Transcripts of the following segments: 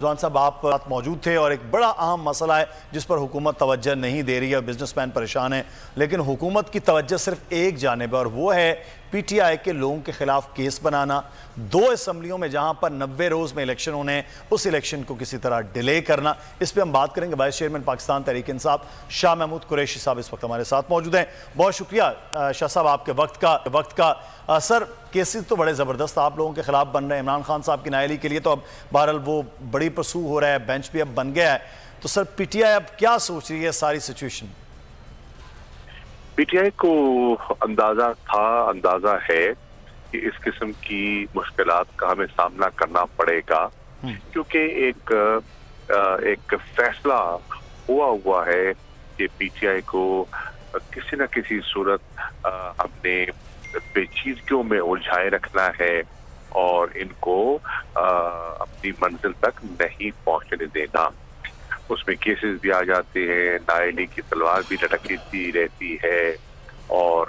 رضوان صاحب آپ موجود تھے اور ایک بڑا اہم مسئلہ ہے جس پر حکومت توجہ نہیں دے رہی ہے، بزنس مین پریشان ہیں، لیکن حکومت کی توجہ صرف ایک جانب ہے اور وہ ہے پی ٹی آئی کے لوگوں کے خلاف کیس بنانا، 2 اسمبلیوں میں جہاں پر 90 روز میں الیکشن ہونے ہیں اس الیکشن کو کسی طرح ڈیلے کرنا۔ اس پہ ہم بات کریں گے۔ وائس چیئرمین پاکستان تحریک انصاف شاہ محمود قریشی صاحب اس وقت ہمارے ساتھ موجود ہیں۔ بہت شکریہ شاہ صاحب آپ کے وقت کا۔ سر، کیسز تو بڑے زبردست آپ لوگوں کے خلاف بن رہے ہیں، عمران خان صاحب کی نااہلی کے لیے تو اب بہرحال وہ بڑی پرسو ہو رہا ہے، بینچ بھی اب بن گیا ہے، تو سر پی ٹی آئی اب کیا سوچ رہی ہے ساری سچویشن؟ پی ٹی آئی کو اندازہ ہے کہ اس قسم کی مشکلات کا ہمیں سامنا کرنا پڑے گا، کیونکہ ایک فیصلہ ہوا ہے کہ پی ٹی آئی کو کسی نہ کسی صورت ہم نے پیچیدگیوں میں الجھائے رکھنا ہے اور ان کو اپنی منزل تک نہیں پہنچنے دینا۔ اس میں کیسز بھی آ جاتے ہیں، نااہلی کی تلوار بھی لٹکتی رہتی ہے اور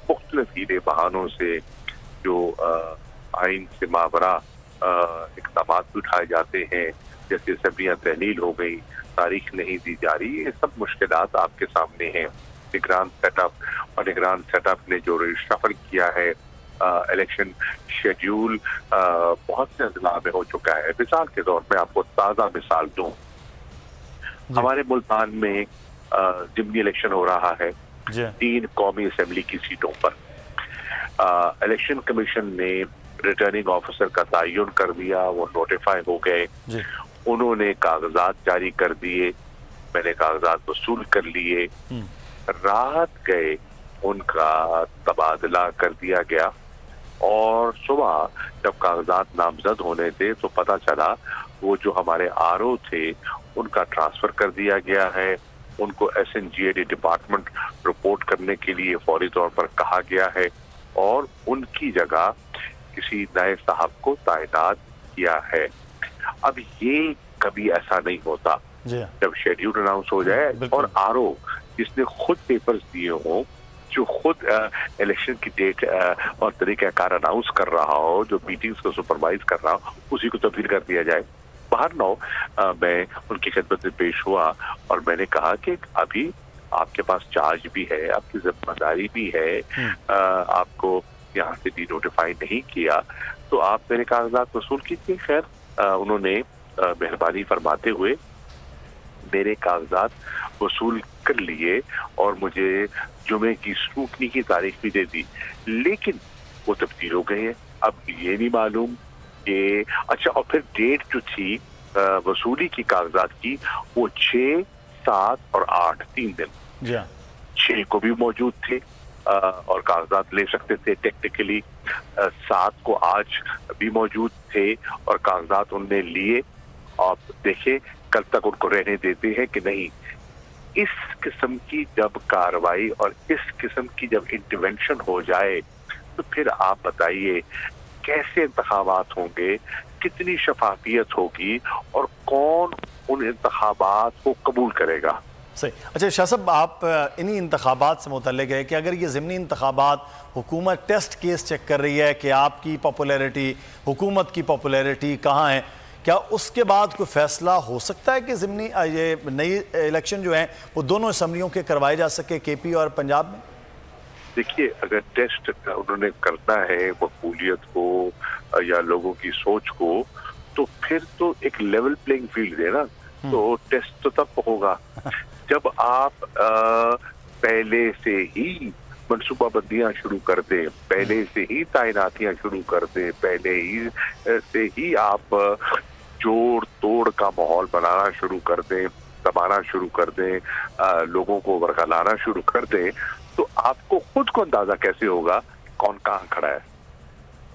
مختلف ہیلے بہانوں سے جو آئین سے ماورا اقدامات بھی اٹھائے جاتے ہیں، جیسے اسمبلیاں تحلیل ہو گئی، تاریخ نہیں دی جا رہی۔ یہ سب مشکلات آپ کے سامنے ہیں۔ نگران سیٹ اپ نے جو ریشفل کیا ہے الیکشن شیڈیول بہت سے اضلاع میں ہو چکا ہے۔ مثال کے طور میں آپ کو تازہ مثال دوں، ہمارے ملتان میں ضمنی الیکشن ہو رہا ہے 3 قومی اسمبلی کی سیٹوں پر۔ الیکشن کمیشن نے ریٹرننگ آفیسر کا تعین کر دیا، وہ نوٹیفائی ہو گئے، انہوں نے کاغذات جاری کر دیے، میں نے کاغذات وصول کر لیے، رات گئے ان کا تبادلہ کر دیا گیا اور صبح جب کاغذات نامزد ہونے تھے تو پتہ چلا وہ جو ہمارے آر او تھے ان کا ٹرانسفر کر دیا گیا ہے، ان کو ایس این جی اے ڈی ڈپارٹمنٹ رپورٹ کرنے کے لیے فوری طور پر کہا گیا ہے اور ان کی جگہ کسی نئے صاحب کو تعینات کیا ہے۔ اب یہ کبھی ایسا نہیں ہوتا جب شیڈیول اناؤنس ہو جائے اور آر او جس نے خود پیپرز دیے ہوں، جو خود الیکشن کی ڈیٹ اور طریقہ کار اناؤنس کر رہا ہو، جو میٹنگز کو سپروائز کر رہا ہو، اسی کو تبدیل کر دیا جائے۔ باہر میں ان کی خدمت میں پیش ہوا اور میں نے کہا کہ ابھی آپ کے پاس چارج بھی ہے، آپ کی ذمہ داری بھی ہے، آپ کو یہاں سے ڈی نوٹیفائی نہیں کیا تو آپ میرے کاغذات وصول کیجیے۔ خیر انہوں نے مہربانی فرماتے ہوئے میرے کاغذات وصول کر لیے اور مجھے جمعے کی اسکروٹنی کی تاریخ بھی دے دی، لیکن وہ تبدیل ہو گئے ہیں۔ اب یہ نہیں معلوم کہ اچھا، اور پھر ڈیٹ جو تھی وصولی کی کاغذات کی وہ 6، 7 اور 8 3 دن، 6 کو بھی موجود تھے اور کاغذات لے سکتے تھے ٹیکنیکلی، 7 کو آج بھی موجود تھے اور کاغذات ان نے لیے۔ آپ دیکھیں کل تک ان کو رہنے دیتے ہیں کہ نہیں۔ اس قسم کی جب کاروائی اور اس قسم کی جب انٹرونشن ہو جائے تو پھر آپ بتائیے کیسے انتخابات ہوں گے، کتنی شفافیت ہوگی اور کون ان انتخابات کو قبول کرے گا؟ صحیح۔ اچھا شاہ صاحب، آپ انہی انتخابات سے متعلق ہے کہ اگر یہ ضمنی انتخابات حکومت ٹیسٹ کیس چیک کر رہی ہے کہ آپ کی پاپولیرٹی، حکومت کی پاپولیرٹی کہاں ہے، کیا اس کے بعد کوئی فیصلہ ہو سکتا ہے کہ ضمنی یہ نئی الیکشن جو ہیں وہ دونوں اسمبلیوں کے کروائے جا سکے، کے پی اور پنجاب میں؟ دیکھیے، اگر ٹیسٹ انہوں نے کرنا ہے مقبولیت کو یا لوگوں کی سوچ کو، تو پھر تو ایک لیول پلینگ فیلڈ ہے نا، تو ٹیسٹ تو تب ہوگا جب آپ پہلے سے ہی منصوبہ بندیاں شروع کر دیں، پہلے سے ہی تعیناتیاں شروع کر دیں، پہلے ہی سے ہی آپ جوڑ توڑ کا ماحول بنانا شروع کر دیں، دبانا شروع کر دیں، لوگوں کو ورگلانا شروع کر دیں، تو آپ کو خود کو اندازہ کیسے ہوگا کون کہاں کھڑا ہے؟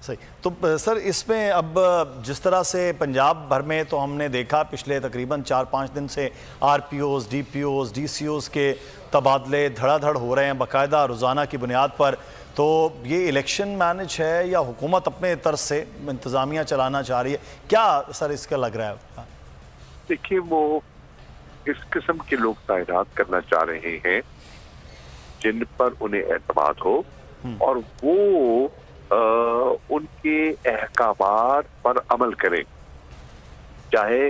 صحیح۔ تو سر اس میں اب جس طرح سے پنجاب بھر میں تو ہم نے دیکھا پچھلے تقریباً 4-5 دن سے R P Os, D P Os, D C Os کے تبادلے دھڑا دھڑ ہو رہے ہیں باقاعدہ روزانہ کی بنیاد پر، تو یہ الیکشن مینج ہے یا حکومت اپنے طرف سے انتظامیہ چلانا چاہ رہی ہے؟ کیا سر اس کا لگ رہا ہے؟ دیکھیے، وہ اس قسم کے لوگ تعینات کرنا چاہ رہے ہیں جن پر انہیں اعتماد ہو اور وہ ان کے احکامات پر عمل کریں، چاہے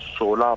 16